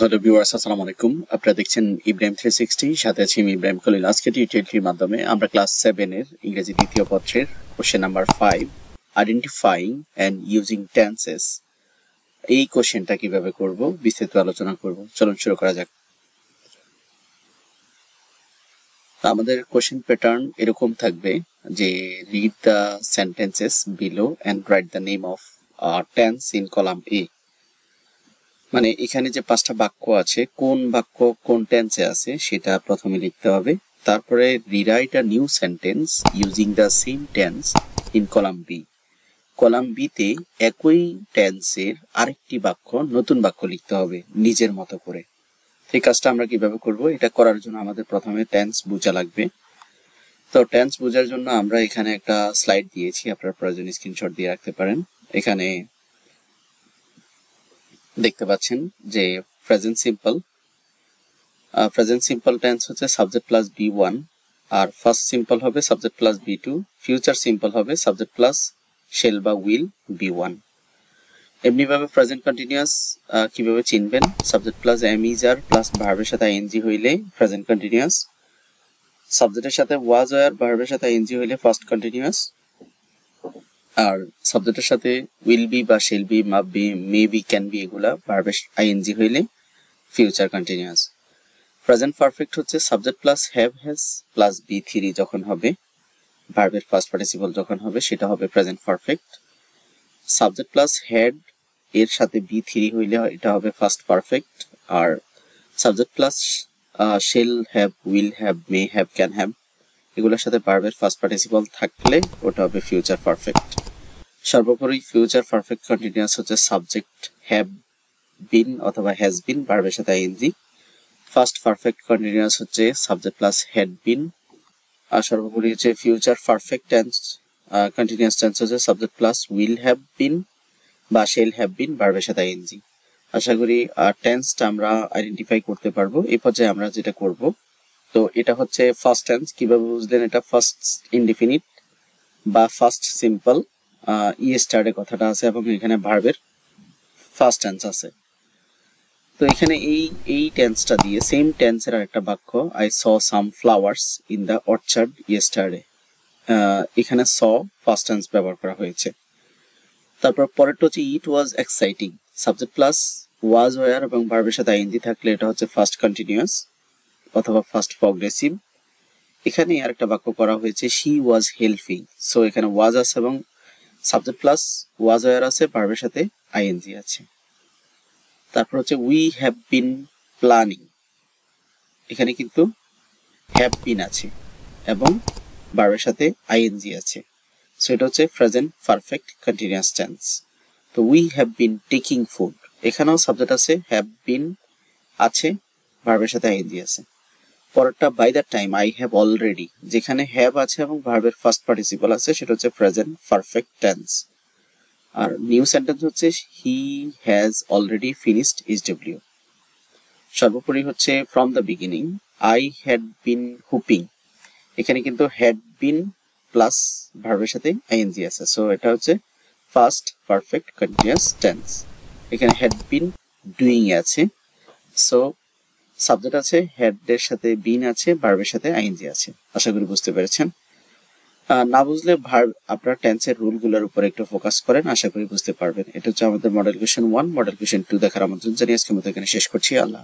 Hello viewers, আসসালামু আলাইকুম। আপনারা দেখছেন ইব্রাহিম 360, সাথে আছি আমি ইব্রাহিম খলিল। আজকে টিউটোরিয়ালটির মাধ্যমে আমরা ক্লাস 7 এর ইংরেজি দ্বিতীয় পত্রের question number 5, identifying and using tenses, এই কোশ্চেনটা কিভাবে করব বিস্তারিত আলোচনা করব। চলুন শুরু করা যাক। আমাদের কোশ্চেন প্যাটার্ন এরকম থাকবে যে read the sentences below and write the name of tense in column A. মানে এখানে যে পাঁচটা বাক্য আছে, কোন বাক্য কোন টেন্সে আছে সেটা প্রথমে লিখতে হবে। তারপরে rewrite a new sentence using the same tense in column B. Column B তে একই টেন্সের আরেকটি বাক্য, নতুন বাক্য লিখতে হবে নিজের মতো করে। এই কাজটা আমরা কিভাবে করব? এটা করার জন্য আমাদের প্রথমে টেন্স বোঝা লাগবে। তো টেন্স বোঝার জন্য আমরা এখানে একটা স্লাইড দিয়েছি, আপনারা প্রয়োজনে স্ক্রিনশট দিয়ে রাখতে পারেন। এখানে দেখতে পাচ্ছেন যে প্রেজেন্ট সিম্পল টেন্স হচ্ছে সাবজেক্ট প্লাস বি1, আর ফার্স্ট সিম্পল হবে সাবজেক্ট প্লাস বি2, ফিউচার সিম্পল হবে সাবজেক্ট প্লাস শেল বা উইল বি1। এমনিভাবে প্রেজেন্ট কন্টিনিউয়াস কিভাবে চিনবেন? Subject plus am is are plus ভার্বের সাথে আইএনজি হইলে প্রেজেন্ট কন্টিনিউয়াস, সাবজেক্টের সাথে ওয়াজ আর ভার্বের সাথে আইএনজি হইলে ফার্স্ট কন্টিনিউয়াস, আর সাবজেক্টের সাথে উইল বি বা শেল বি, মাপ be, may be, can be, এগুলা ভার্বের আইএনজি হইলে ফিউচার কন্টিনিউয়াস। প্রেজেন্ট পারফেক্ট হচ্ছে subject plus have has plus বি3 যখন হবে, ভার্বের ফার্স্ট পার্টিসিপল যখন হবে সেটা হবে present perfect. Subject plus had এর সাথে বি3 হইলে এটা হবে ফার্স্ট পারফেক্ট, আর subject plus shall have, will have, may have, can have, এগুলোর সাথে ভার্বের ফার্স্ট পার্টিসিপল থাকলে ওটা হবে ফিউচার পারফেক্ট। সর্বোপরি ফিউচার পারফেক্ট কন্টিনিউয়াস হচ্ছে সাবজেক্ট হ্যাভ বিন অথবা হ্যাজ বিন, ভার্বের সাথে আইএনজি। ফার্স্ট পারফেক্ট কন্টিনিউয়াস হচ্ছে সাবজেক্ট প্লাস হ্যাড বিন, আর সর্বোপরি হচ্ছে future perfect tense continuous tense হচ্ছে subject plus will have been বা শেল হ্যাভ বিন, ভার্বের সাথে আইএনজি। আশা করি টেন্সটা আমরা আইডেন্টিফাই করতে পারবো। এই পর্যায়ে আমরা যেটা করব, তো এটা হচ্ছে ফার্স্ট টেন্স। কিভাবে বুঝলেন? এটা ফার্স্ট ইনডিফিনিট বা ফার্স্ট সিম্পল, ইয়েস্টারডে কথাটা আছে এবং এখানে ভার্বের ফার্স্ট টেন্স আছে। তো এখানে এই টেন্সটা দিয়ে সেম টেন্সের আরেকটা বাক্য, I saw some flowers in the orchard yesterday, এখানে স ফার্স্ট টেন্স ব্যবহার করা হয়েছে। তারপর পরেরটা হচ্ছে it was exciting, subject plus was were এবং ভার্বের সাথে আইএনজি থাকলে এটা হচ্ছে ফার্স্ট কন্টিনিউয়াস অথবা ফার্স্ট প্রগ্রেসিভ। এখানে আরেকটা বাক্য করা হয়েছে শি ওয়াজ হেল্পিং, সো এখানে ওয়াজ আছে এবং সাবজেক্ট প্লাস ওয়াজ ওয়ার আছে, ভার্বের সাথে আইএনজি আছে। তারপর হচ্ছে উই হ্যাভ বিন প্ল্যানিং, এখানে কিন্তু হ্যাভ বিন আছে এবং ভার্বের সাথে আইএনজি আছে, সো এটা হচ্ছে প্রেজেন্ট পারফেক্ট কন্টিনিউয়াস টেন্স। তো we have been taking food, এখানেও সাবজেক্ট আছে, হ্যাভ বিন আছে, ভার্বের সাথে আইএনজি আছে। পরেরটা by the time I have already, যেখানে হ্যাভ আছে এবং ভার্বের ফার্স্ট পার্টিসিপল আছে সেটা হচ্ছে প্রেজেন্ট পারফেক্ট টেন্স। আর নিউ সেন্টেন্স হচ্ছে he has already finished his W. সর্বোপরি হচ্ছে from the beginning I had been whooping, এখানে কিন্তু হ্যাড বিন প্লাস ভার্বের সাথে আইএনজি আছে, সো এটা হচ্ছে ফার্স্ট পারফেক্ট কন্টিনিউয়াস টেন্স। এখানে হ্যাড বিন ডুইং আছে, সো সাবজেক্ট আছে, হ্যাড এর সাথে বিন আছে, ভার্বের সাথে আইএনজি আছে। আশা করি বুঝতে পেরেছেন। না বুঝলে ভার্ব আপনার টেন্সের রুলগুলোর উপর একটু ফোকাস করেন, আশা করি বুঝতে পারবেন। এটা হচ্ছে আমাদের মডেল কোয়েশ্চেন 1। মডেল কোয়েশ্চেন 2 দেখার আমন্ত্রণ জানিয়ে আজকের মতো এখানে শেষ করছি। আল্লাহ।